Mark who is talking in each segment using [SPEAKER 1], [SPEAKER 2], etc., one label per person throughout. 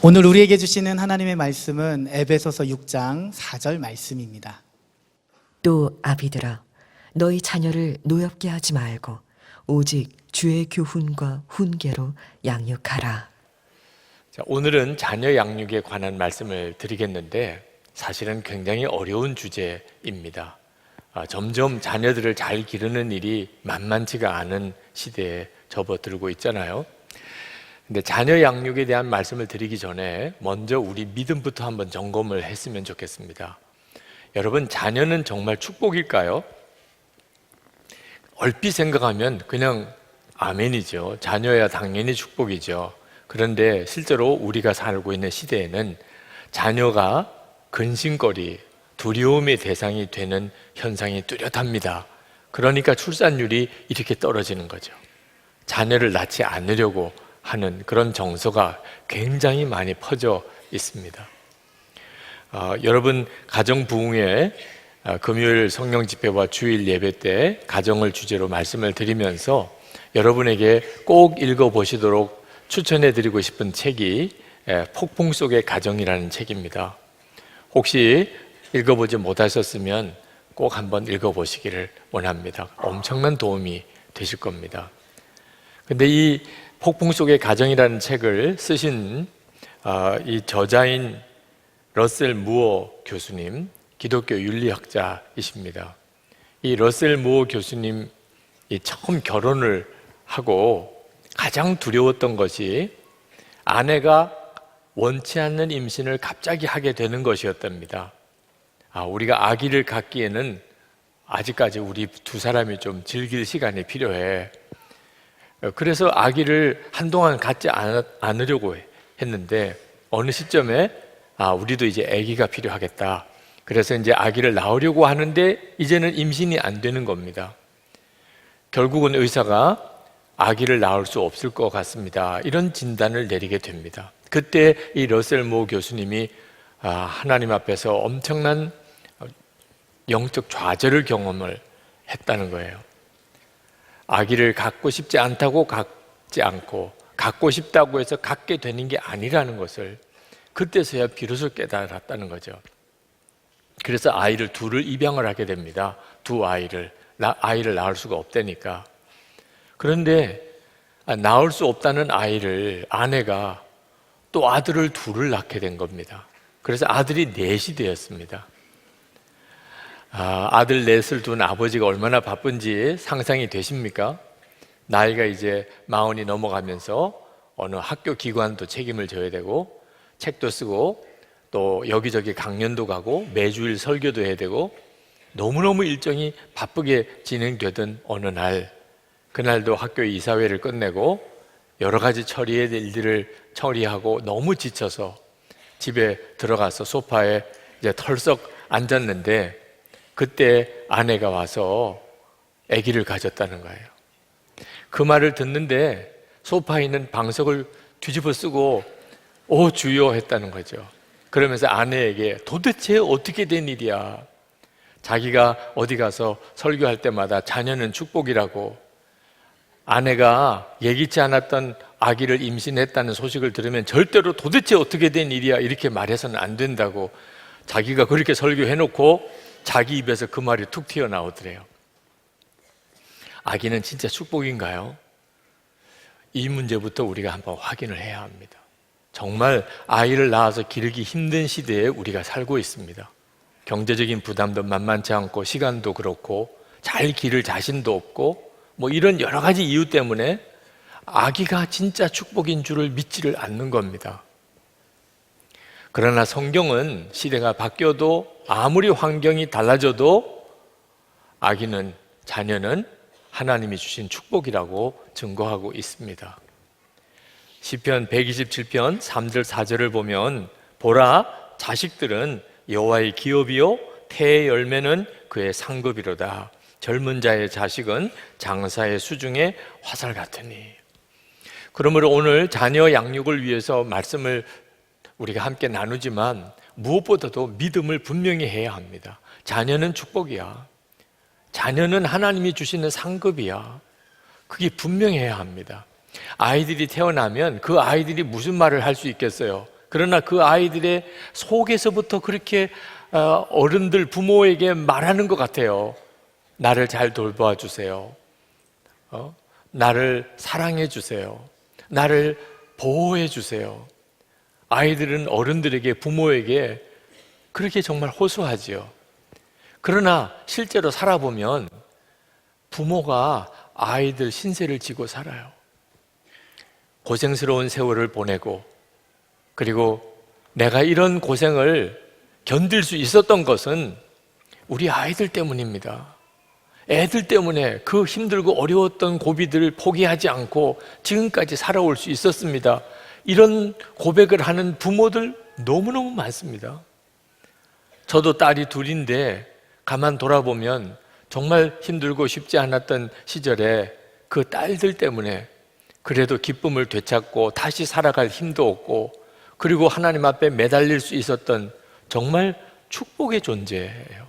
[SPEAKER 1] 오늘 우리에게 주시는 하나님의 말씀은 에베소서 6장 4절 말씀입니다.
[SPEAKER 2] 또 아비들아, 너희 자녀를 노엽게 하지 말고 오직 주의 교훈과 훈계로 양육하라.
[SPEAKER 3] 자, 오늘은 자녀 양육에 관한 말씀을 드리겠는데 사실은 굉장히 어려운 주제입니다. 점점 자녀들을 잘 기르는 일이 만만치가 않은 시대에 접어들고 있잖아요. 근데 자녀 양육에 대한 말씀을 드리기 전에 먼저 우리 믿음부터 한번 점검을 했으면 좋겠습니다. 여러분, 자녀는 정말 축복일까요? 얼핏 생각하면 그냥 아멘이죠. 자녀야 당연히 축복이죠. 그런데 실제로 우리가 살고 있는 시대에는 자녀가 근심거리, 두려움의 대상이 되는 현상이 뚜렷합니다. 그러니까 출산율이 이렇게 떨어지는 거죠. 자녀를 낳지 않으려고 하는 그런 정서가 굉장히 많이 퍼져 있습니다. 여러분, 가정 부흥회 금요일 성령 집회와 주일 예배 때 가정을 주제로 말씀을 드리면서 여러분에게 꼭 읽어보시도록 추천해드리고 싶은 책이 폭풍 속의 가정이라는 책입니다. 혹시 읽어보지 못하셨으면 꼭 한번 읽어보시기를 원합니다. 엄청난 도움이 되실 겁니다. 근데 이 폭풍 속의 가정이라는 책을 쓰신 이 저자인 러셀 무어 교수님, 기독교 윤리학자이십니다. 이 러셀 무어 교수님이 처음 결혼을 하고 가장 두려웠던 것이 아내가 원치 않는 임신을 갑자기 하게 되는 것이었답니다. 우리가 아기를 갖기에는 아직까지 우리 두 사람이 좀 즐길 시간이 필요해. 그래서 아기를 한동안 갖지 않으려고 했는데 어느 시점에 우리도 이제 아기가 필요하겠다. 그래서 이제 아기를 낳으려고 하는데 이제는 임신이 안 되는 겁니다. 결국은 의사가 아기를 낳을 수 없을 것 같습니다. 이런 진단을 내리게 됩니다. 그때 이 러셀 모 교수님이 하나님 앞에서 엄청난 영적 좌절을 경험을 했다는 거예요. 아기를 갖고 싶지 않다고 갖지 않고 갖고 싶다고 해서 갖게 되는 게 아니라는 것을 그때서야 비로소 깨달았다는 거죠. 그래서 아이를 둘을 입양을 하게 됩니다. 두 아이를 낳을 수가 없다니까. 그런데 낳을 수 없다는 아이를 아내가 또 아들을 둘을 낳게 된 겁니다. 그래서 아들이 넷이 되었습니다. 아들 넷을 둔 아버지가 얼마나 바쁜지 상상이 되십니까? 나이가 이제 40이 넘어가면서 어느 학교 기관도 책임을 져야 되고 책도 쓰고 또 여기저기 강연도 가고 매주일 설교도 해야 되고 너무너무 일정이 바쁘게 진행되던 어느 날, 그날도 학교 이사회를 끝내고 여러 가지 처리해야 될 일들을 처리하고 너무 지쳐서 집에 들어가서 소파에 이제 털썩 앉았는데 그때 아내가 와서 아기를 가졌다는 거예요. 그 말을 듣는데 소파에 있는 방석을 뒤집어 쓰고 오 주여 했다는 거죠. 그러면서 아내에게 도대체 어떻게 된 일이야? 자기가 어디 가서 설교할 때마다 자녀는 축복이라고, 아내가 예기치 않았던 아기를 임신했다는 소식을 들으면 절대로 도대체 어떻게 된 일이야 이렇게 말해서는 안 된다고 자기가 그렇게 설교해놓고 자기 입에서 그 말이 툭 튀어나오더래요. 아기는 진짜 축복인가요? 이 문제부터 우리가 한번 확인을 해야 합니다. 정말 아이를 낳아서 기르기 힘든 시대에 우리가 살고 있습니다. 경제적인 부담도 만만치 않고 시간도 그렇고 잘 기를 자신도 없고 뭐 이런 여러 가지 이유 때문에 아기가 진짜 축복인 줄을 믿지를 않는 겁니다. 그러나 성경은 시대가 바뀌어도 아무리 환경이 달라져도 자녀는 하나님이 주신 축복이라고 증거하고 있습니다. 시편 127편 3절 4절을 보면 보라, 자식들은 여호와의 기업이요 태의 열매는 그의 상급이로다. 젊은 자의 자식은 장사의 수중에 화살 같으니. 그러므로 오늘 자녀 양육을 위해서 말씀을 우리가 함께 나누지만 무엇보다도 믿음을 분명히 해야 합니다. 자녀는 축복이야. 자녀는 하나님이 주시는 상급이야. 그게 분명해야 합니다. 아이들이 태어나면 그 아이들이 무슨 말을 할 수 있겠어요? 그러나 그 아이들의 속에서부터 그렇게 어른들, 부모에게 말하는 것 같아요. 나를 잘 돌봐 주세요. 나를 사랑해 주세요. 나를 보호해 주세요. 아이들은 어른들에게, 부모에게 그렇게 정말 호소하지요. 그러나 실제로 살아보면 부모가 아이들 신세를 지고 살아요. 고생스러운 세월을 보내고, 그리고 내가 이런 고생을 견딜 수 있었던 것은 우리 아이들 때문입니다. 애들 때문에 그 힘들고 어려웠던 고비들을 포기하지 않고 지금까지 살아올 수 있었습니다. 이런 고백을 하는 부모들 너무너무 많습니다. 저도 딸이 둘인데 가만 돌아보면 정말 힘들고 쉽지 않았던 시절에 그 딸들 때문에 그래도 기쁨을 되찾고 다시 살아갈 힘도 얻고, 그리고 하나님 앞에 매달릴 수 있었던 정말 축복의 존재예요.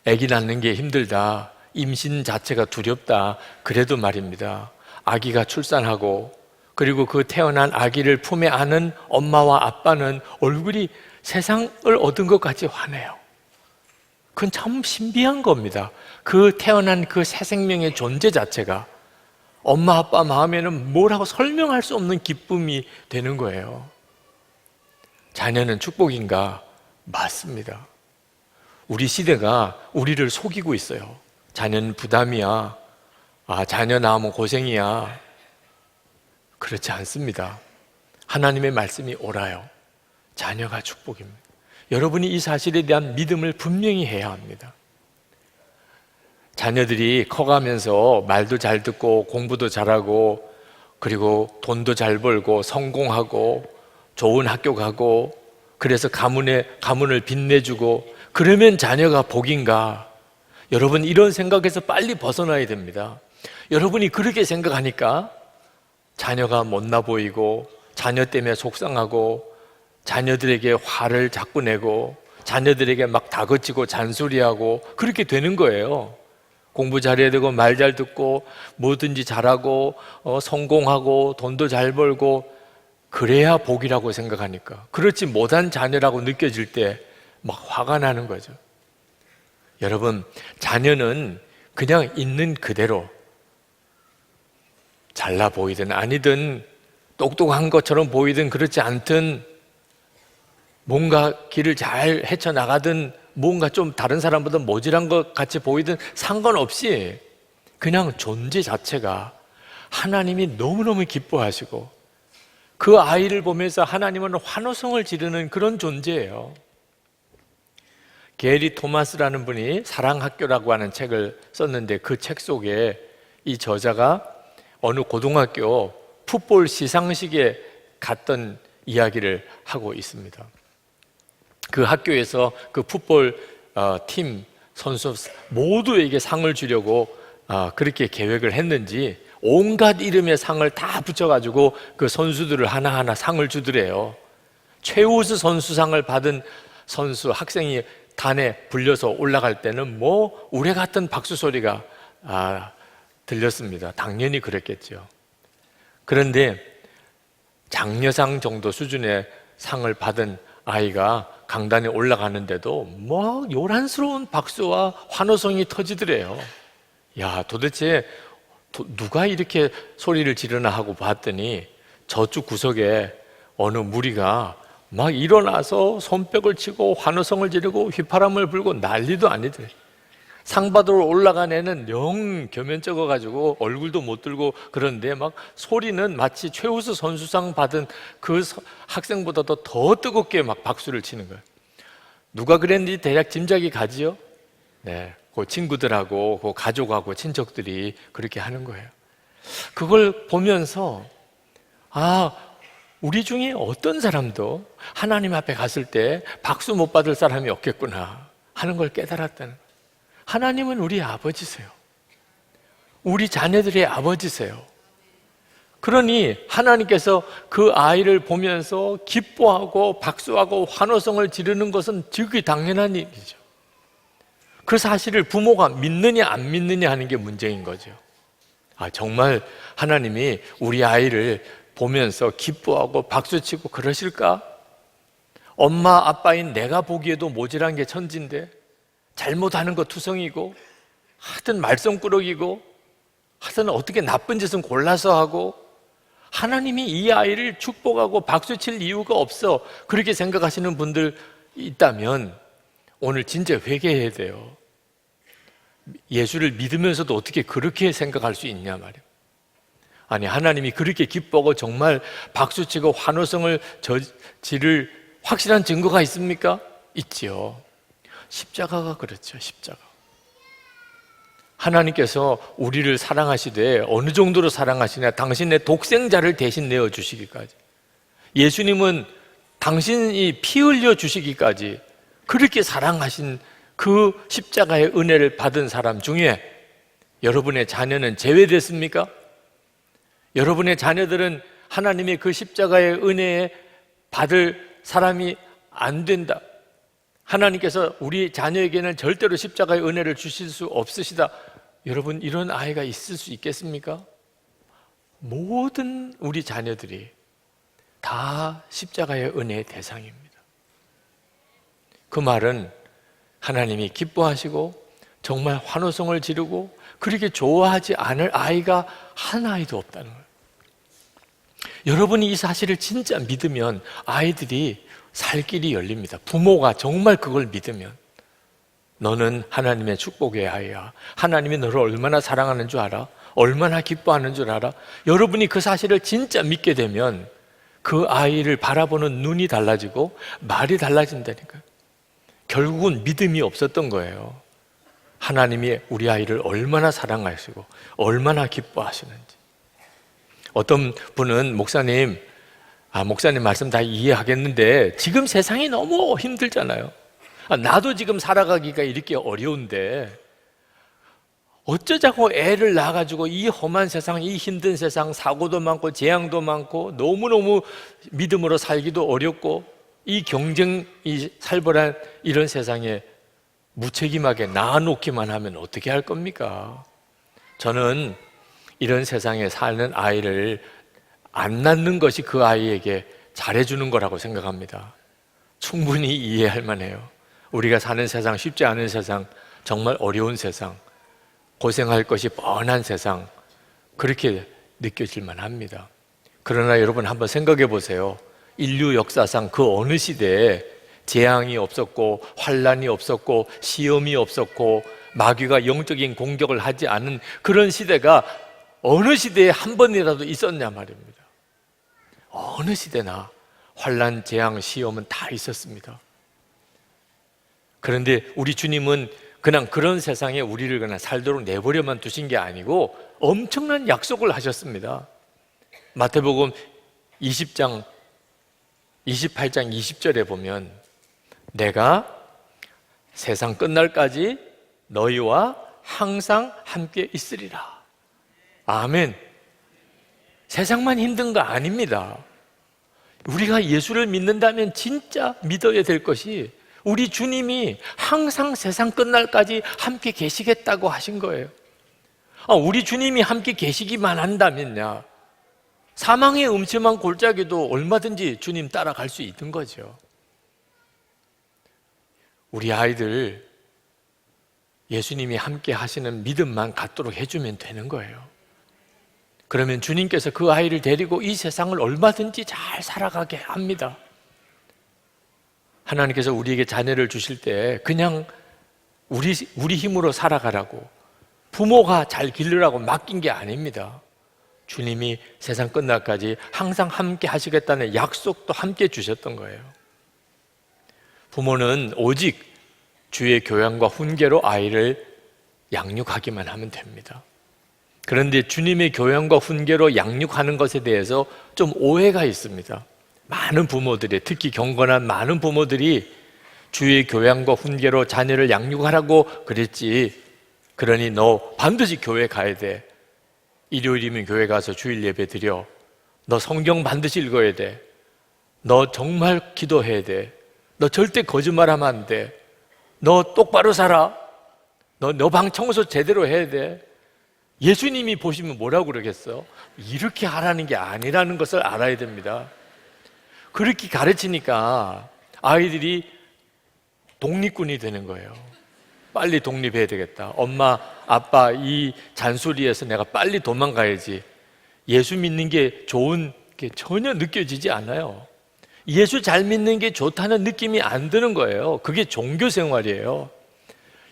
[SPEAKER 3] 아기 낳는 게 힘들다, 임신 자체가 두렵다, 그래도 말입니다, 아기가 출산하고 그리고 그 태어난 아기를 품에 안은 엄마와 아빠는 얼굴이 세상을 얻은 것 같이 환해요. 그건 참 신비한 겁니다. 그 태어난 그 새 생명의 존재 자체가 엄마 아빠 마음에는 뭐라고 설명할 수 없는 기쁨이 되는 거예요. 자녀는 축복인가? 맞습니다. 우리 시대가 우리를 속이고 있어요. 자녀는 부담이야. 자녀 낳으면 고생이야. 그렇지 않습니다. 하나님의 말씀이 옳아요. 자녀가 축복입니다. 여러분이 이 사실에 대한 믿음을 분명히 해야 합니다. 자녀들이 커가면서 말도 잘 듣고 공부도 잘하고 그리고 돈도 잘 벌고 성공하고 좋은 학교 가고, 그래서 가문을 빛내주고, 그러면 자녀가 복인가? 여러분, 이런 생각에서 빨리 벗어나야 됩니다. 여러분이 그렇게 생각하니까 자녀가 못나 보이고, 자녀 때문에 속상하고, 자녀들에게 화를 자꾸 내고, 자녀들에게 막 다그치고 잔소리하고 그렇게 되는 거예요. 공부 잘해야 되고 말 잘 듣고 뭐든지 잘하고 성공하고 돈도 잘 벌고 그래야 복이라고 생각하니까, 그렇지 못한 자녀라고 느껴질 때 막 화가 나는 거죠. 여러분, 자녀는 그냥 있는 그대로 잘나 보이든 아니든, 똑똑한 것처럼 보이든 그렇지 않든, 뭔가 길을 잘 헤쳐나가든, 뭔가 좀 다른 사람보다 모질한 것 같이 보이든 상관없이 그냥 존재 자체가 하나님이 너무너무 기뻐하시고, 그 아이를 보면서 하나님은 환호성을 지르는 그런 존재예요. 게리 토마스라는 분이 사랑학교라고 하는 책을 썼는데, 그 책 속에 이 저자가 어느 고등학교 풋볼 시상식에 갔던 이야기를 하고 있습니다. 그 학교에서 그 풋볼 팀 선수 모두에게 상을 주려고 그렇게 계획을 했는지 온갖 이름의 상을 다 붙여가지고 그 선수들을 하나하나 상을 주더래요. 최우수 선수상을 받은 선수 학생이 단에 불려서 올라갈 때는 뭐 우레 같은 박수 소리가 들렸습니다. 당연히 그랬겠죠. 그런데 장려상 정도 수준의 상을 받은 아이가 강단에 올라가는데도 뭐 요란스러운 박수와 환호성이 터지더래요. 야, 도대체 누가 이렇게 소리를 지르나 하고 봤더니 저쪽 구석에 어느 무리가 막 일어나서 손뼉을 치고 환호성을 지르고 휘파람을 불고 난리도 아니더래. 상 받으러 올라간 애는 영 겸연쩍어가지고 얼굴도 못 들고, 그런데 막 소리는 마치 최우수 선수상 받은 그 학생보다도 더 뜨겁게 막 박수를 치는 거예요. 누가 그랬는지 대략 짐작이 가지요? 네, 그 친구들하고 그 가족하고 친척들이 그렇게 하는 거예요. 그걸 보면서 우리 중에 어떤 사람도 하나님 앞에 갔을 때 박수 못 받을 사람이 없겠구나 하는 걸 깨달았다는 거예요. 하나님은 우리 아버지세요. 우리 자녀들의 아버지세요. 그러니 하나님께서 그 아이를 보면서 기뻐하고 박수하고 환호성을 지르는 것은 지극히 당연한 일이죠. 그 사실을 부모가 믿느냐 안 믿느냐 하는 게 문제인 거죠. 정말 하나님이 우리 아이를 보면서 기뻐하고 박수치고 그러실까? 엄마 아빠인 내가 보기에도 모질한 게 천진데 잘못하는 거 투성이고 하여튼 말썽꾸러기고 하여튼 어떻게 나쁜 짓은 골라서 하고 하나님이 이 아이를 축복하고 박수칠 이유가 없어 그렇게 생각하시는 분들 있다면 오늘 진짜 회개해야 돼요. 예수를 믿으면서도 어떻게 그렇게 생각할 수 있냐 말이에요. 아니 하나님이 그렇게 기뻐하고 정말 박수치고 환호성을 지를 확실한 증거가 있습니까? 있지요. 십자가가 그렇죠. 십자가. 하나님께서 우리를 사랑하시되 어느 정도로 사랑하시냐, 당신의 독생자를 대신 내어주시기까지. 예수님은 당신이 피 흘려 주시기까지 그렇게 사랑하신 그 십자가의 은혜를 받은 사람 중에 여러분의 자녀는 제외됐습니까? 여러분의 자녀들은 하나님의 그 십자가의 은혜에 받을 사람이 안 된다. 하나님께서 우리 자녀에게는 절대로 십자가의 은혜를 주실 수 없으시다. 여러분, 이런 아이가 있을 수 있겠습니까? 모든 우리 자녀들이 다 십자가의 은혜의 대상입니다. 그 말은 하나님이 기뻐하시고 정말 환호성을 지르고 그렇게 좋아하지 않을 아이가 한 아이도 없다는 거예요. 여러분이 이 사실을 진짜 믿으면 아이들이 살 길이 열립니다. 부모가 정말 그걸 믿으면. 너는 하나님의 축복의 아이야. 하나님이 너를 얼마나 사랑하는 줄 알아? 얼마나 기뻐하는 줄 알아? 여러분이 그 사실을 진짜 믿게 되면 그 아이를 바라보는 눈이 달라지고 말이 달라진다니까요. 결국은 믿음이 없었던 거예요. 하나님이 우리 아이를 얼마나 사랑하시고 얼마나 기뻐하시는지. 어떤 분은 목사님 말씀 다 이해하겠는데 지금 세상이 너무 힘들잖아요. 나도 지금 살아가기가 이렇게 어려운데 어쩌자고 애를 낳아가지고 이 험한 세상, 이 힘든 세상, 사고도 많고 재앙도 많고 너무너무 믿음으로 살기도 어렵고 이 경쟁이 살벌한 이런 세상에 무책임하게 낳아놓기만 하면 어떻게 할 겁니까? 저는 이런 세상에 사는 아이를 안 낳는 것이 그 아이에게 잘해주는 거라고 생각합니다. 충분히 이해할 만해요. 우리가 사는 세상, 쉽지 않은 세상, 정말 어려운 세상, 고생할 것이 뻔한 세상, 그렇게 느껴질 만합니다. 그러나 여러분 한번 생각해 보세요. 인류 역사상 그 어느 시대에 재앙이 없었고 환란이 없었고 시험이 없었고 마귀가 영적인 공격을 하지 않은 그런 시대가 어느 시대에 한 번이라도 있었냐 말입니다. 어느 시대나 환란, 재앙, 시험은 다 있었습니다. 그런데 우리 주님은 그냥 그런 세상에 우리를 그냥 살도록 내버려만 두신 게 아니고 엄청난 약속을 하셨습니다. 마태복음 28장 20절에 보면 내가 세상 끝날까지 너희와 항상 함께 있으리라. 아멘. 세상만 힘든 거 아닙니다. 우리가 예수를 믿는다면 진짜 믿어야 될 것이 우리 주님이 항상 세상 끝날까지 함께 계시겠다고 하신 거예요. 우리 주님이 함께 계시기만 한다면요, 사망의 음침한 골짜기도 얼마든지 주님 따라갈 수 있는 거죠. 우리 아이들 예수님이 함께 하시는 믿음만 갖도록 해주면 되는 거예요. 그러면 주님께서 그 아이를 데리고 이 세상을 얼마든지 잘 살아가게 합니다. 하나님께서 우리에게 자녀를 주실 때 그냥 우리 힘으로 살아가라고, 부모가 잘 기르라고 맡긴 게 아닙니다. 주님이 세상 끝날까지 항상 함께 하시겠다는 약속도 함께 주셨던 거예요. 부모는 오직 주의 교양과 훈계로 아이를 양육하기만 하면 됩니다. 그런데 주님의 교양과 훈계로 양육하는 것에 대해서 좀 오해가 있습니다. 많은 부모들이, 특히 경건한 많은 부모들이 주의 교양과 훈계로 자녀를 양육하라고 그랬지, 그러니 너 반드시 교회 가야 돼, 일요일이면 교회 가서 주일 예배 드려, 너 성경 반드시 읽어야 돼, 너 정말 기도해야 돼, 너 절대 거짓말하면 안 돼, 너 똑바로 살아, 너 방 청소 제대로 해야 돼, 예수님이 보시면 뭐라고 그러겠어? 이렇게 하라는 게 아니라는 것을 알아야 됩니다. 그렇게 가르치니까 아이들이 독립군이 되는 거예요. 빨리 독립해야 되겠다. 엄마, 아빠 이 잔소리에서 내가 빨리 도망가야지. 예수 믿는 게 좋은 게 전혀 느껴지지 않아요. 예수 잘 믿는 게 좋다는 느낌이 안 드는 거예요. 그게 종교 생활이에요.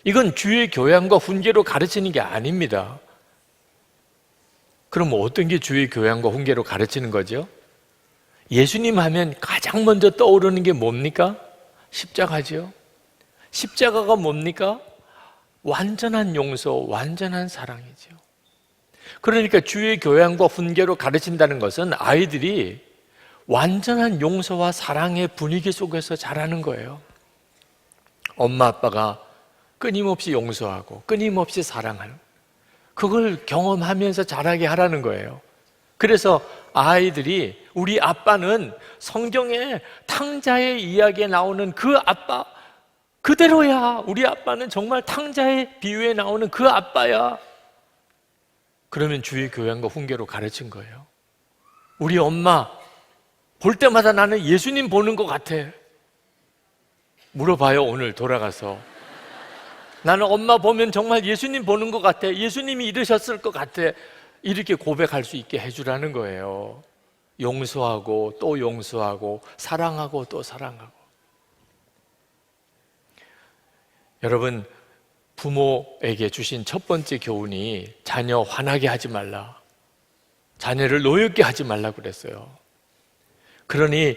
[SPEAKER 3] 이건 주의 교양과 훈계로 가르치는 게 아닙니다. 그럼 어떤 게 주의 교양과 훈계로 가르치는 거죠? 예수님 하면 가장 먼저 떠오르는 게 뭡니까? 십자가죠. 십자가가 뭡니까? 완전한 용서, 완전한 사랑이죠. 그러니까 주의 교양과 훈계로 가르친다는 것은 아이들이 완전한 용서와 사랑의 분위기 속에서 자라는 거예요. 엄마 아빠가 끊임없이 용서하고 끊임없이 사랑하는, 그걸 경험하면서 자라게 하라는 거예요. 그래서 아이들이 우리 아빠는 성경에 탕자의 이야기에 나오는 그 아빠 그대로야. 우리 아빠는 정말 탕자의 비유에 나오는 그 아빠야. 그러면 주의 교양과 훈계로 가르친 거예요. 우리 엄마 볼 때마다 나는 예수님 보는 것 같아. 물어봐요. 오늘 돌아가서 나는 엄마 보면 정말 예수님 보는 것 같아. 예수님이 이러셨을 것 같아. 이렇게 고백할 수 있게 해주라는 거예요. 용서하고 또 용서하고 사랑하고 또 사랑하고. 여러분, 부모에게 주신 첫 번째 교훈이 자녀 화나게 하지 말라, 자녀를 노엽게 하지 말라 그랬어요. 그러니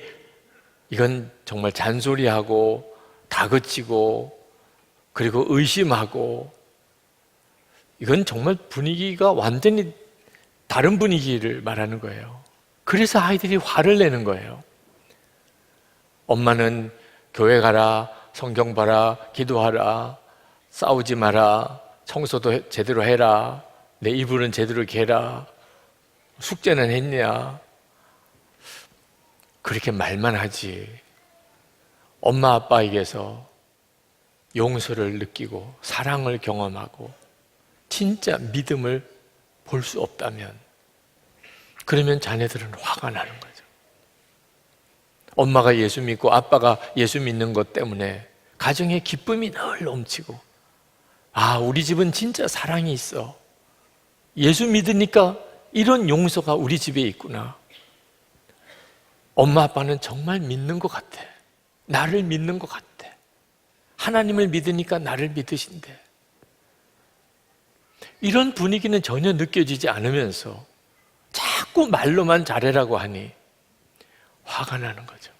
[SPEAKER 3] 이건 정말 잔소리하고 다그치고 그리고 의심하고, 이건 정말 분위기가 완전히 다른 분위기를 말하는 거예요. 그래서 아이들이 화를 내는 거예요. 엄마는 교회 가라, 성경 봐라, 기도하라, 싸우지 마라, 청소도 제대로 해라, 내 이불은 제대로 개라, 숙제는 했냐, 그렇게 말만 하지. 엄마 아빠에게서 용서를 느끼고 사랑을 경험하고 진짜 믿음을 볼 수 없다면, 그러면 자녀들은 화가 나는 거죠. 엄마가 예수 믿고 아빠가 예수 믿는 것 때문에 가정에 기쁨이 늘 넘치고, 아, 우리 집은 진짜 사랑이 있어, 예수 믿으니까 이런 용서가 우리 집에 있구나, 엄마 아빠는 정말 믿는 것 같아, 나를 믿는 것 같아, 하나님을 믿으니까 나를 믿으신대. 이런 분위기는 전혀 느껴지지 않으면서 자꾸 말로만 잘해라고 하니 화가 나는 거죠.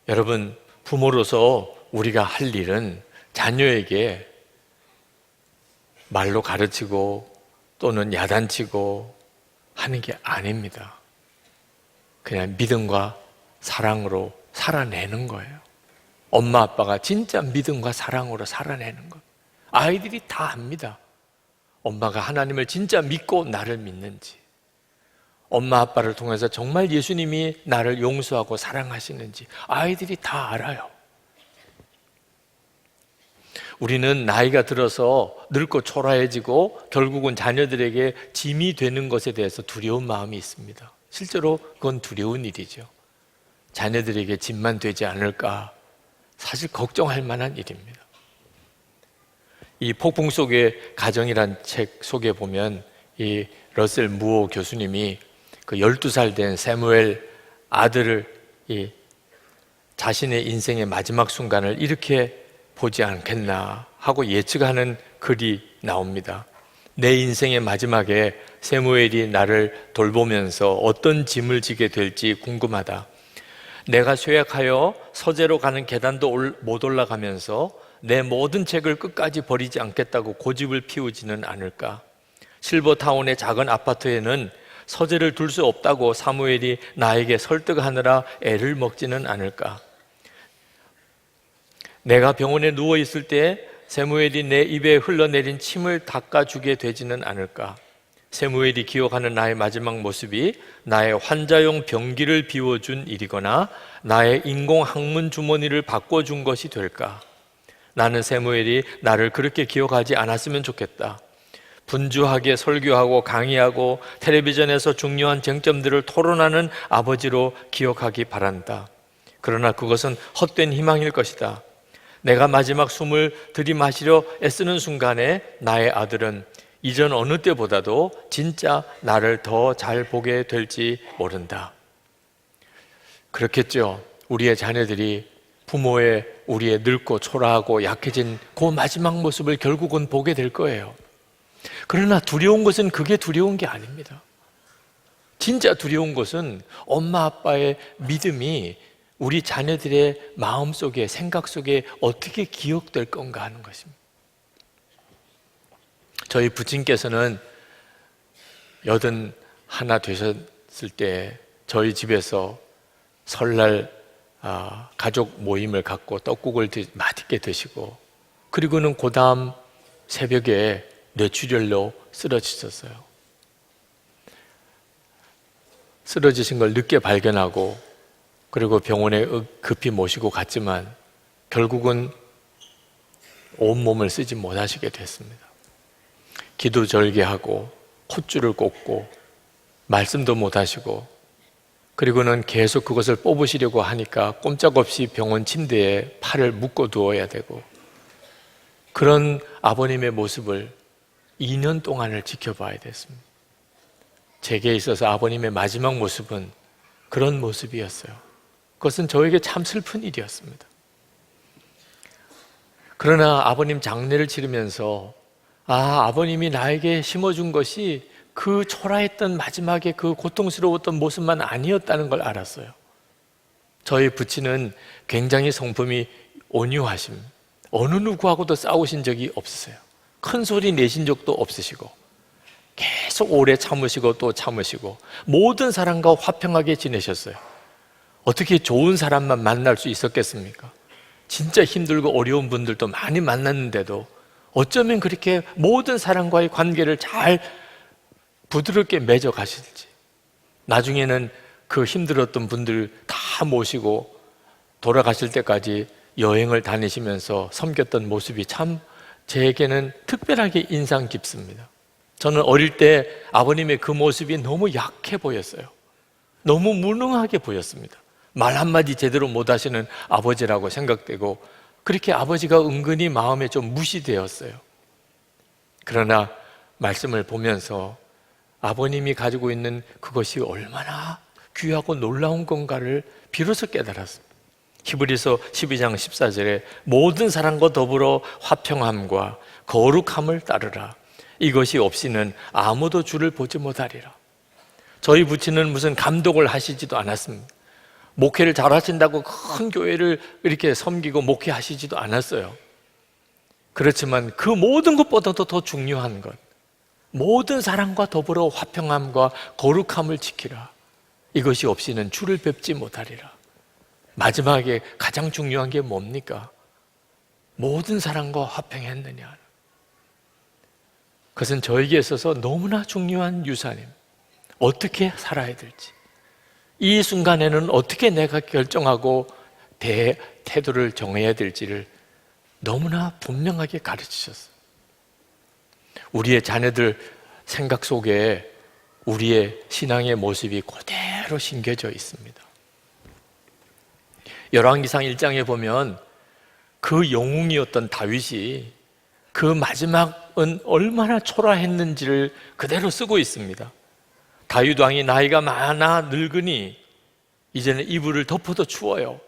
[SPEAKER 3] 여러분, 부모로서 우리가 할 일은 자녀에게 말로 가르치고 또는 야단치고 하는 게 아닙니다. 그냥 믿음과 사랑으로 살아내는 거예요. 엄마 아빠가 진짜 믿음과 사랑으로 살아내는 것. 아이들이 다 압니다. 엄마가 하나님을 진짜 믿고 나를 믿는지, 엄마 아빠를 통해서 정말 예수님이 나를 용서하고 사랑하시는지 아이들이 다 알아요. 우리는 나이가 들어서 늙고 초라해지고 결국은 자녀들에게 짐이 되는 것에 대해서 두려운 마음이 있습니다. 실제로 그건 두려운 일이죠. 자녀들에게 짐만 되지 않을까, 사실 걱정할 만한 일입니다. 이 폭풍 속의 가정이란 책 속에 보면 이 러셀 무어 교수님이 그 12살 된 세무엘 아들을 자신의 인생의 마지막 순간을 이렇게 보지 않겠나 하고 예측하는 글이 나옵니다. 내 인생의 마지막에 세무엘이 나를 돌보면서 어떤 짐을 지게 될지 궁금하다. 내가 쇠약하여 서재로 가는 계단도 못 올라가면서 내 모든 책을 끝까지 버리지 않겠다고 고집을 피우지는 않을까? 실버타운의 작은 아파트에는 서재를 둘 수 없다고 사무엘이 나에게 설득하느라 애를 먹지는 않을까? 내가 병원에 누워 있을 때 세무엘이 내 입에 흘러내린 침을 닦아주게 되지는 않을까? 세무엘이 기억하는 나의 마지막 모습이 나의 환자용 병기를 비워준 일이거나 나의 인공 항문 주머니를 바꿔준 것이 될까? 나는 세무엘이 나를 그렇게 기억하지 않았으면 좋겠다. 분주하게 설교하고 강의하고 텔레비전에서 중요한 쟁점들을 토론하는 아버지로 기억하기 바란다. 그러나 그것은 헛된 희망일 것이다. 내가 마지막 숨을 들이마시려 애쓰는 순간에 나의 아들은 이전 어느 때보다도 진짜 나를 더 잘 보게 될지 모른다. 그렇겠죠. 우리의 자녀들이 우리의 늙고 초라하고 약해진 그 마지막 모습을 결국은 보게 될 거예요. 그러나 두려운 것은 그게 두려운 게 아닙니다. 진짜 두려운 것은 엄마 아빠의 믿음이 우리 자녀들의 마음속에, 생각 속에 어떻게 기억될 건가 하는 것입니다. 저희 부친께서는 81 되셨을 때 저희 집에서 설날 가족 모임을 갖고 떡국을 맛있게 드시고, 그리고는 그 다음 새벽에 뇌출혈로 쓰러지셨어요. 쓰러지신 걸 늦게 발견하고 그리고 병원에 급히 모시고 갔지만 결국은 온몸을 쓰지 못하시게 됐습니다. 기도절개하고 콧줄을 꽂고 말씀도 못하시고, 그리고는 계속 그것을 뽑으시려고 하니까 꼼짝없이 병원 침대에 팔을 묶어 두어야 되고, 그런 아버님의 모습을 2년 동안을 지켜봐야 됐습니다. 제게 있어서 아버님의 마지막 모습은 그런 모습이었어요. 그것은 저에게 참 슬픈 일이었습니다. 그러나 아버님 장례를 치르면서 아버님이 나에게 심어준 것이 그 초라했던 마지막에 그 고통스러웠던 모습만 아니었다는 걸 알았어요. 저희 부친은 굉장히 성품이 온유하심, 어느 누구하고도 싸우신 적이 없으세요. 큰 소리 내신 적도 없으시고 계속 오래 참으시고 또 참으시고 모든 사람과 화평하게 지내셨어요. 어떻게 좋은 사람만 만날 수 있었겠습니까? 진짜 힘들고 어려운 분들도 많이 만났는데도 어쩌면 그렇게 모든 사람과의 관계를 잘 부드럽게 맺어 가실지, 나중에는 그 힘들었던 분들 다 모시고 돌아가실 때까지 여행을 다니시면서 섬겼던 모습이 참 제게는 특별하게 인상 깊습니다. 저는 어릴 때 아버님의 그 모습이 너무 약해 보였어요. 너무 무능하게 보였습니다. 말 한마디 제대로 못하시는 아버지라고 생각되고, 그렇게 아버지가 은근히 마음에 좀 무시되었어요. 그러나 말씀을 보면서 아버님이 가지고 있는 그것이 얼마나 귀하고 놀라운 건가를 비로소 깨달았습니다. 히브리서 12장 14절에 모든 사람과 더불어 화평함과 거룩함을 따르라. 이것이 없이는 아무도 주를 보지 못하리라. 저희 부친은 무슨 감독을 하시지도 않았습니다. 목회를 잘하신다고 큰 교회를 이렇게 섬기고 목회하시지도 않았어요. 그렇지만 그 모든 것보다도 더 중요한 것, 모든 사람과 더불어 화평함과 거룩함을 지키라. 이것이 없이는 주를 뵙지 못하리라. 마지막에 가장 중요한 게 뭡니까? 모든 사람과 화평했느냐. 그것은 저에게 있어서 너무나 중요한 유산입니다. 어떻게 살아야 될지, 이 순간에는 어떻게 내가 결정하고 태도를 정해야 될지를 너무나 분명하게 가르치셨어요. 우리의 자녀들 생각 속에 우리의 신앙의 모습이 그대로 심겨져 있습니다. 열왕기상 1장에 보면 그 영웅이었던 다윗이 그 마지막은 얼마나 초라했는지를 그대로 쓰고 있습니다. 다윗 왕이 나이가 많아 늙으니 이제는 이불을 덮어도 추워요.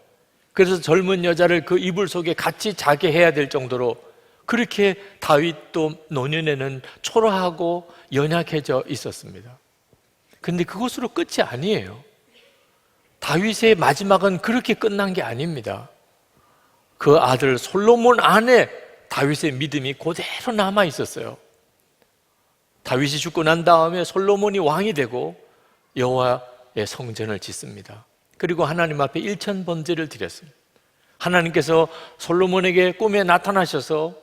[SPEAKER 3] 그래서 젊은 여자를 그 이불 속에 같이 자게 해야 될 정도로 그렇게 다윗도 노년에는 초라하고 연약해져 있었습니다. 그런데 그것으로 끝이 아니에요. 다윗의 마지막은 그렇게 끝난 게 아닙니다. 그 아들 솔로몬 안에 다윗의 믿음이 그대로 남아 있었어요. 다윗이 죽고 난 다음에 솔로몬이 왕이 되고 여호와의 성전을 짓습니다. 그리고 하나님 앞에 1000번제를 드렸습니다. 하나님께서 솔로몬에게 꿈에 나타나셔서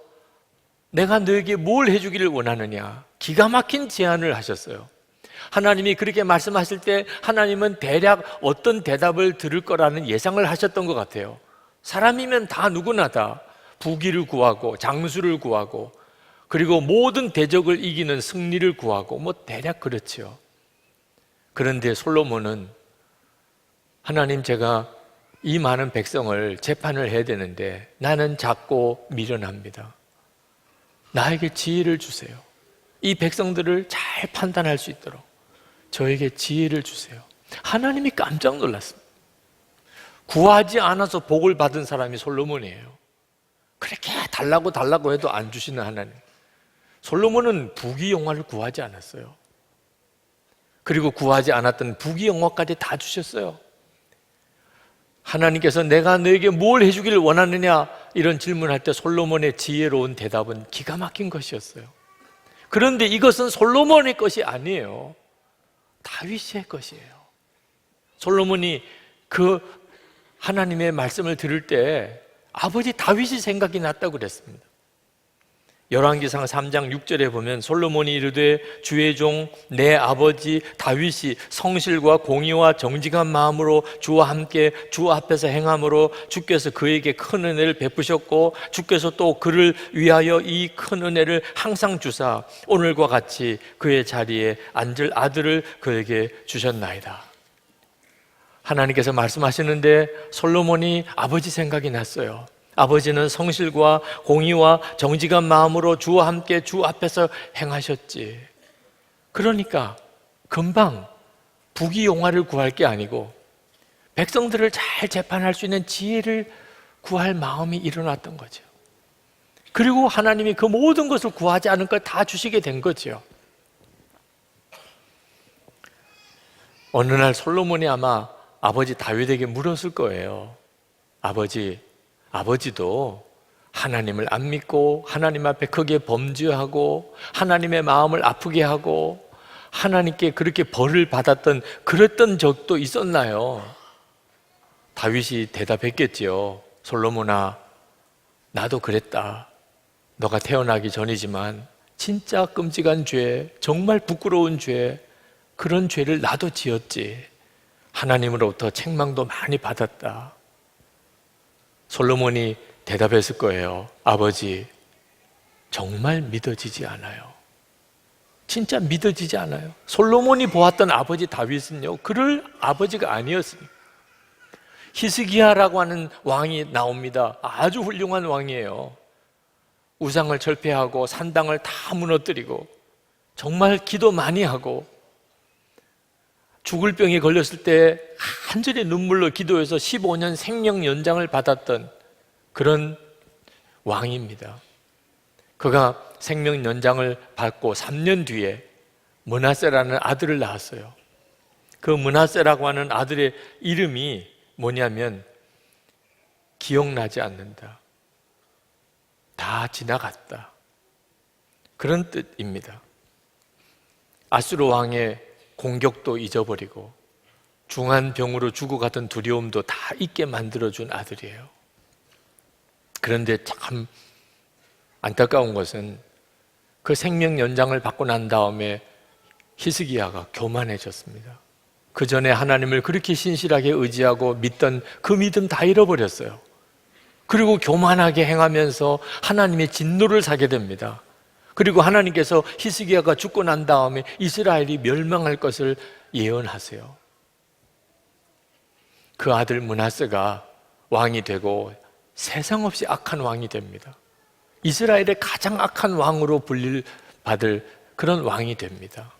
[SPEAKER 3] 내가 너에게 뭘 해주기를 원하느냐, 기가 막힌 제안을 하셨어요. 하나님이 그렇게 말씀하실 때 하나님은 대략 어떤 대답을 들을 거라는 예상을 하셨던 것 같아요. 사람이면 다 누구나 다 부귀를 구하고 장수를 구하고 그리고 모든 대적을 이기는 승리를 구하고 뭐 대략 그렇지요. 그런데 솔로몬은 하나님, 제가 이 많은 백성을 재판을 해야 되는데 나는 작고 미련합니다. 나에게 지혜를 주세요. 이 백성들을 잘 판단할 수 있도록 저에게 지혜를 주세요. 하나님이 깜짝 놀랐습니다. 구하지 않아서 복을 받은 사람이 솔로몬이에요. 그렇게 달라고 해도 안 주시는 하나님. 솔로몬은 부귀영화를 구하지 않았어요. 그리고 구하지 않았던 부귀영화까지 다 주셨어요. 하나님께서 내가 너에게 뭘 해주기를 원하느냐 이런 질문할 때 솔로몬의 지혜로운 대답은 기가 막힌 것이었어요. 그런데 이것은 솔로몬의 것이 아니에요. 다윗의 것이에요. 솔로몬이 그 하나님의 말씀을 들을 때 아버지 다윗이 생각이 났다고 그랬습니다. 열왕기상 3장 6절에 보면 솔로몬이 이르되 주의 종 내 아버지 다윗이 성실과 공의와 정직한 마음으로 주와 함께 주 앞에서 행함으로 주께서 그에게 큰 은혜를 베푸셨고 주께서 또 그를 위하여 이 큰 은혜를 항상 주사 오늘과 같이 그의 자리에 앉을 아들을 그에게 주셨나이다. 하나님께서 말씀하시는데 솔로몬이 아버지 생각이 났어요. 아버지는 성실과 공의와 정직한 마음으로 주와 함께 주 앞에서 행하셨지. 그러니까 금방 부귀영화를 구할 게 아니고 백성들을 잘 재판할 수 있는 지혜를 구할 마음이 일어났던 거죠. 그리고 하나님이 그 모든 것을 구하지 않은 걸 다 주시게 된 거죠. 어느 날 솔로몬이 아마 아버지 다윗에게 물었을 거예요. 아버지도 하나님을 안 믿고 하나님 앞에 크게 범죄하고 하나님의 마음을 아프게 하고 하나님께 그렇게 벌을 받았던 그랬던 적도 있었나요? 다윗이 대답했겠지요. 솔로몬아, 나도 그랬다. 너가 태어나기 전이지만 진짜 끔찍한 죄, 정말 부끄러운 죄, 그런 죄를 나도 지었지. 하나님으로부터 책망도 많이 받았다. 솔로몬이 대답했을 거예요. 아버지, 정말 믿어지지 않아요. 진짜 믿어지지 않아요. 솔로몬이 보았던 아버지 다윗은요, 그럴 아버지가 아니었습니다. 히스기야라고 하는 왕이 나옵니다. 아주 훌륭한 왕이에요. 우상을 철폐하고 산당을 다 무너뜨리고 정말 기도 많이 하고 죽을 병에 걸렸을 때 간절히 눈물로 기도해서 15년 생명 연장을 받았던 그런 왕입니다. 그가 생명 연장을 받고 3년 뒤에 므낫세라는 아들을 낳았어요. 그 므낫세라고 하는 아들의 이름이 뭐냐면 기억나지 않는다. 다 지나갔다. 그런 뜻입니다. 아수르 왕의 공격도 잊어버리고 중한 병으로 죽어가던 두려움도 다 잊게 만들어준 아들이에요. 그런데 참 안타까운 것은 그 생명 연장을 받고 난 다음에 히스기야가 교만해졌습니다. 그 전에 하나님을 그렇게 신실하게 의지하고 믿던 그 믿음 다 잃어버렸어요. 그리고 교만하게 행하면서 하나님의 진노를 사게 됩니다. 그리고 하나님께서 히스기야가 죽고 난 다음에 이스라엘이 멸망할 것을 예언하세요. 그 아들 므낫세가 왕이 되고 세상 없이 악한 왕이 됩니다. 이스라엘의 가장 악한 왕으로 받을 그런 왕이 됩니다.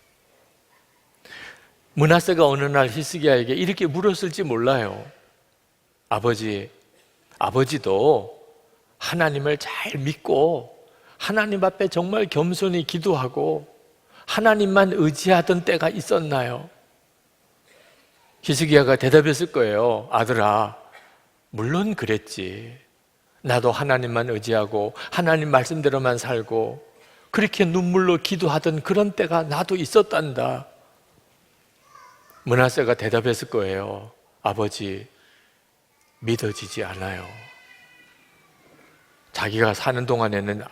[SPEAKER 3] 므낫세가 어느 날 히스기야에게 이렇게 물었을지 몰라요. 아버지도 하나님을 잘 믿고 하나님 앞에 정말 겸손히 기도하고 하나님만 의지하던 때가 있었나요? 히스기야가 대답했을 거예요. 아들아, 물론 그랬지. 나도 하나님만 의지하고 하나님 말씀대로만 살고 그렇게 눈물로 기도하던 그런 때가 나도 있었단다. 므낫세가 대답했을 거예요. 아버지, 믿어지지 않아요. 자기가 사는 동안에는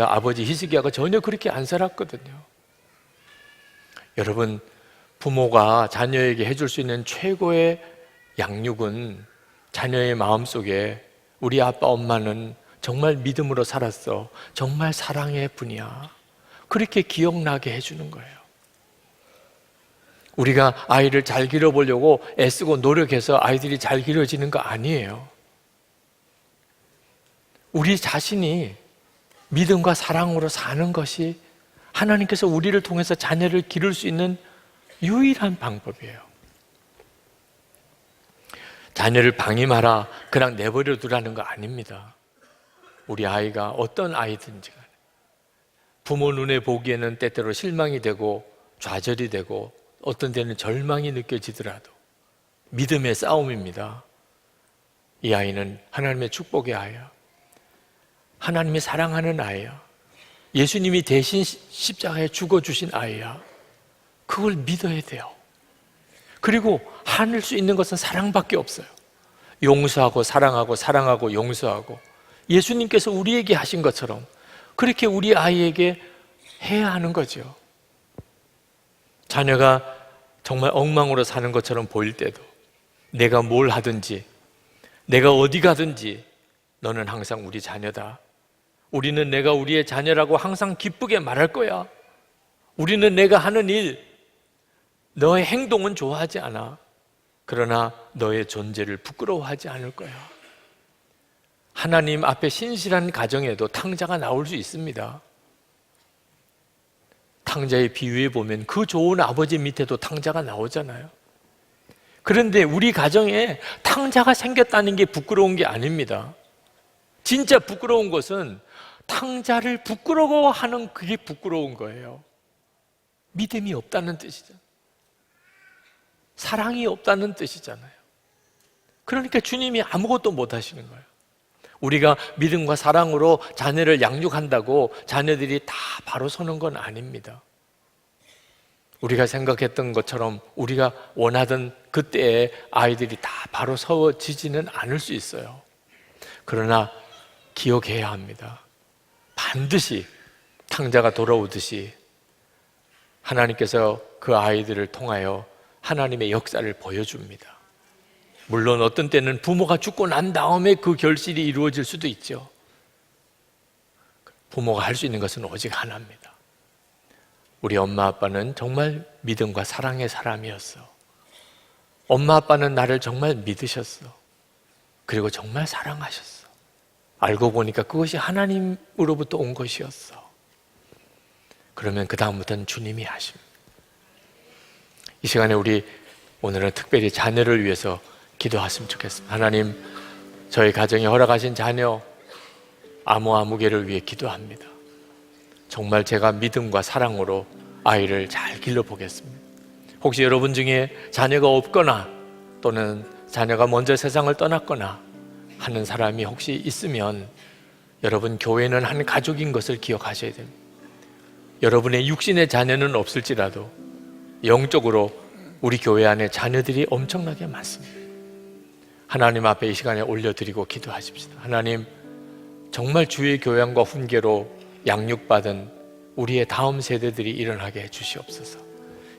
[SPEAKER 3] 아버지 히스기야가 전혀 그렇게 안 살았거든요. 여러분, 부모가 자녀에게 해줄 수 있는 최고의 양육은 자녀의 마음속에 우리 아빠 엄마는 정말 믿음으로 살았어. 정말 사랑의 분이야. 그렇게 기억나게 해주는 거예요. 우리가 아이를 잘 기르보려고 애쓰고 노력해서 아이들이 잘 기르지는 거 아니에요. 우리 자신이 믿음과 사랑으로 사는 것이 하나님께서 우리를 통해서 자녀를 기를 수 있는 유일한 방법이에요. 자녀를 방임하라, 그냥 내버려 두라는 거 아닙니다. 우리 아이가 어떤 아이든지 간에 부모 눈에 보기에는 때때로 실망이 되고 좌절이 되고 어떤 때는 절망이 느껴지더라도 믿음의 싸움입니다. 이 아이는 하나님의 축복의 아이야. 하나님이 사랑하는 아이야. 예수님이 대신 십자가에 죽어주신 아이야. 그걸 믿어야 돼요. 그리고 하늘 수 있는 것은 사랑밖에 없어요. 용서하고 사랑하고 사랑하고 용서하고 예수님께서 우리에게 하신 것처럼 그렇게 우리 아이에게 해야 하는 거죠. 자녀가 정말 엉망으로 사는 것처럼 보일 때도 내가 뭘 하든지 내가 어디 가든지 너는 항상 우리 자녀다. 우리는 내가 우리의 자녀라고 항상 기쁘게 말할 거야. 우리는 내가 하는 일, 너의 행동은 좋아하지 않아. 그러나 너의 존재를 부끄러워하지 않을 거야. 하나님 앞에 신실한 가정에도 탕자가 나올 수 있습니다. 탕자의 비유에 보면 그 좋은 아버지 밑에도 탕자가 나오잖아요. 그런데 우리 가정에 탕자가 생겼다는 게 부끄러운 게 아닙니다. 진짜 부끄러운 것은 탕자를 부끄러워하는 그게 부끄러운 거예요. 믿음이 없다는 뜻이잖아요. 사랑이 없다는 뜻이잖아요. 그러니까 주님이 아무것도 못 하시는 거예요. 우리가 믿음과 사랑으로 자녀를 양육한다고 자녀들이 다 바로 서는 건 아닙니다. 우리가 생각했던 것처럼 우리가 원하던 그때에 아이들이 다 바로 서지지는 않을 수 있어요. 그러나 기억해야 합니다. 반드시 탕자가 돌아오듯이 하나님께서 그 아이들을 통하여 하나님의 역사를 보여줍니다. 물론 어떤 때는 부모가 죽고 난 다음에 그 결실이 이루어질 수도 있죠. 부모가 할 수 있는 것은 오직 하나입니다. 우리 엄마 아빠는 정말 믿음과 사랑의 사람이었어. 엄마 아빠는 나를 정말 믿으셨어. 그리고 정말 사랑하셨어. 알고 보니까 그것이 하나님으로부터 온 것이었어. 그러면 그 다음부터는 주님이 하십니다. 이 시간에 우리 오늘은 특별히 자녀를 위해서 기도했으면 좋겠습니다. 하나님, 저희 가정에 허락하신 자녀 아무개를 위해 기도합니다. 정말 제가 믿음과 사랑으로 아이를 잘 길러보겠습니다. 혹시 여러분 중에 자녀가 없거나 또는 자녀가 먼저 세상을 떠났거나 하는 사람이 혹시 있으면 여러분, 교회는 한 가족인 것을 기억하셔야 됩니다. 여러분의 육신의 자녀는 없을지라도 영적으로 우리 교회 안에 자녀들이 엄청나게 많습니다. 하나님 앞에 이 시간에 올려드리고 기도하십시다. 하나님, 정말 주의 교양과 훈계로 양육받은 우리의 다음 세대들이 일어나게 해주시옵소서.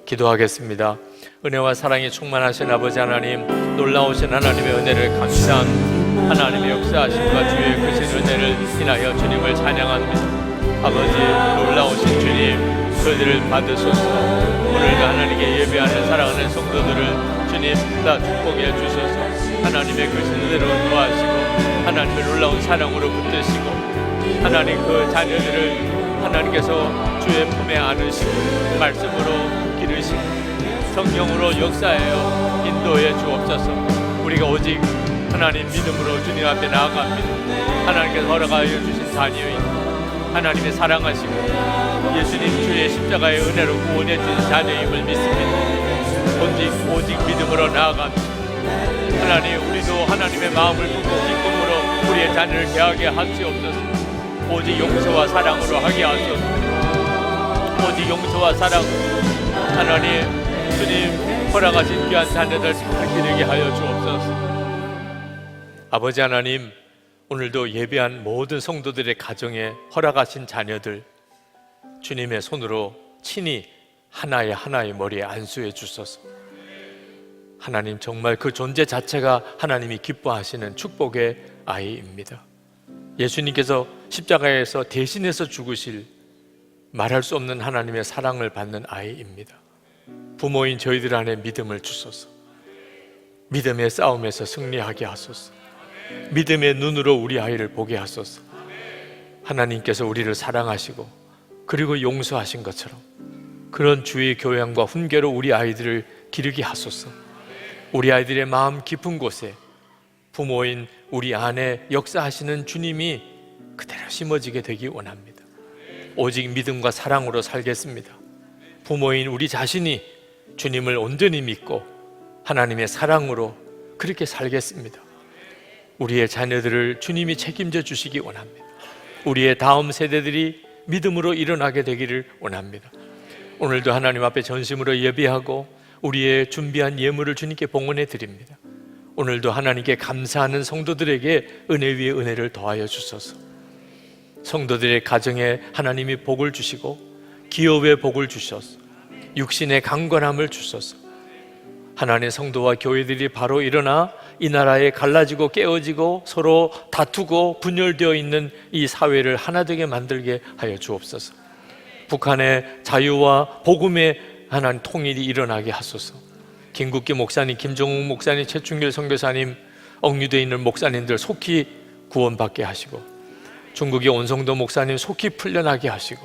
[SPEAKER 3] 기도하겠습니다. 은혜와 사랑이 충만하신 아버지 하나님, 놀라우신 하나님의 은혜를 감사합니다. 하나님의 역사하심과 주의 크신 은혜를 인하여 주님을 찬양합니다. 아버지, 놀라우신 주님, 그들을 받으소서. 오늘도 하나님께 예배하는 사랑하는 성도들을 주님 다 축복해 주소서. 하나님의 그 은혜로 도와주시고 하나님의 놀라운 사랑으로 붙드시고 하나님 그 자녀들을 하나님께서 주의 품에 안으시고 말씀으로 기르시고 성령으로 역사하여 인도해 주옵소서. 우리가 오직 하나님 믿음으로 주님 앞에 나아갑니다. 하나님께서 허락하여 주신 자녀인 하나님의 사랑하시고 예수님 주의 십자가의 은혜로 구원해 주신 자녀임을 믿습니다. 오직 믿음으로 나아갑니다. 하나님, 우리도 하나님의 마음을 품고 기쁨으로 우리의 자녀를 대하게 하시옵소서. 오직 용서와 사랑으로 하게 하소서. 오직 용서와 사랑, 하나님 주님 허락하신 귀한 자녀들 잘 기르게 하여 주옵소서. 아버지 하나님, 오늘도 예배한 모든 성도들의 가정에 허락하신 자녀들 주님의 손으로 친히 하나의 머리에 안수해 주소서. 하나님, 정말 그 존재 자체가 하나님이 기뻐하시는 축복의 아이입니다. 예수님께서 십자가에서 대신해서 죽으실 말할 수 없는 하나님의 사랑을 받는 아이입니다. 부모인 저희들 안에 믿음을 주소서. 믿음의 싸움에서 승리하게 하소서. 믿음의 눈으로 우리 아이를 보게 하소서. 하나님께서 우리를 사랑하시고 그리고 용서하신 것처럼 그런 주의 교양과 훈계로 우리 아이들을 기르게 하소서. 우리 아이들의 마음 깊은 곳에 부모인 우리 안에 역사하시는 주님이 그대로 심어지게 되기 원합니다. 오직 믿음과 사랑으로 살겠습니다. 부모인 우리 자신이 주님을 온전히 믿고 하나님의 사랑으로 그렇게 살겠습니다. 우리의 자녀들을 주님이 책임져 주시기 원합니다. 우리의 다음 세대들이 믿음으로 일어나게 되기를 원합니다. 오늘도 하나님 앞에 전심으로 예배하고 우리의 준비한 예물을 주님께 봉헌해 드립니다. 오늘도 하나님께 감사하는 성도들에게 은혜 위에 은혜를 더하여 주소서. 성도들의 가정에 하나님이 복을 주시고 기업에 복을 주셔서 육신의 강건함을 주소서. 하나님의 성도와 교회들이 바로 일어나 이 나라에 갈라지고 깨어지고 서로 다투고 분열되어 있는 이 사회를 하나 되게 만들게 하여 주옵소서. 북한의 자유와 복음의 하나님 통일이 일어나게 하소서. 김국기 목사님, 김종욱 목사님, 최충길 선교사님, 억류되어 있는 목사님들 속히 구원받게 하시고 중국의 온성도 목사님 속히 풀려나게 하시고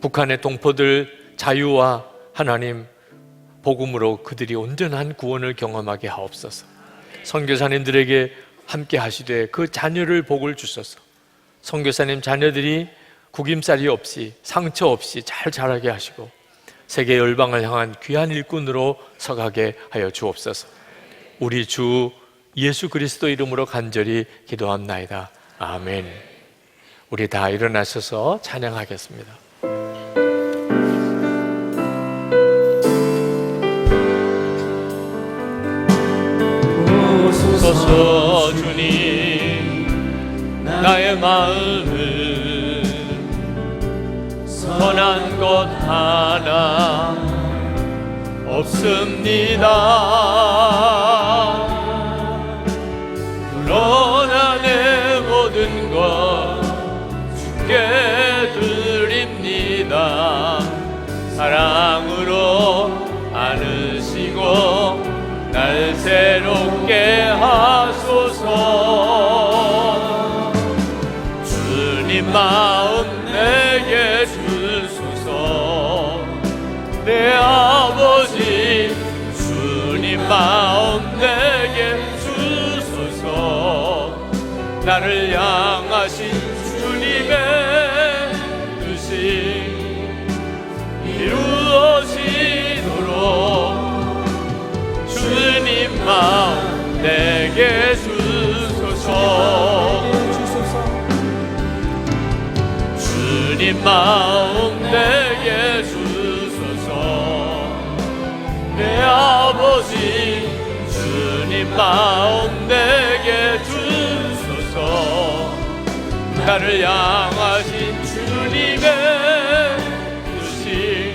[SPEAKER 3] 북한의 동포들 자유와 하나님 복음으로 그들이 온전한 구원을 경험하게 하옵소서. 선교사님들에게 함께 하시되 그 자녀를 복을 주소서. 선교사님 자녀들이 구김살이 없이 상처 없이 잘 자라게 하시고 세계 열방을 향한 귀한 일꾼으로 서가게 하여 주옵소서. 우리 주 예수 그리스도 이름으로 간절히 기도합나이다. 아멘. 우리 다 일어나셔서 찬양하겠습니다. 오소서 주님, 나의 마음을 선한 것 하나 없습니다. 그러나 내 모든 것 주께 드립니다. 사랑으로 안으시고 날 새롭게 하소서. 주님 마음 내게 주소서. 내 아버지 주님 마음 내게 주소서. 나를 향하신 주님의 뜻이 이루어지도록 주님 마음 내게 주소서. 주님 마음 내게 주소서. 내 아버지 주님 마음 내게 주소서. 나를 향하신 주님의 뜻이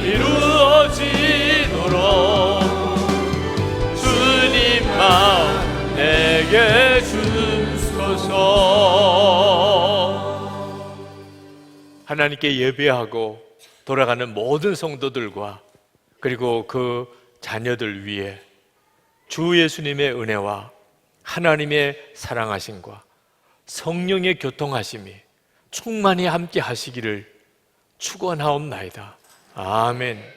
[SPEAKER 3] 이루어지도록 주님 마음 내게 주소서. 하나님께 예배하고 돌아가는 모든 성도들과 그리고 그 자녀들 위해 주 예수님의 은혜와 하나님의 사랑하심과 성령의 교통하심이 충만히 함께 하시기를 축원하옵나이다. 아멘.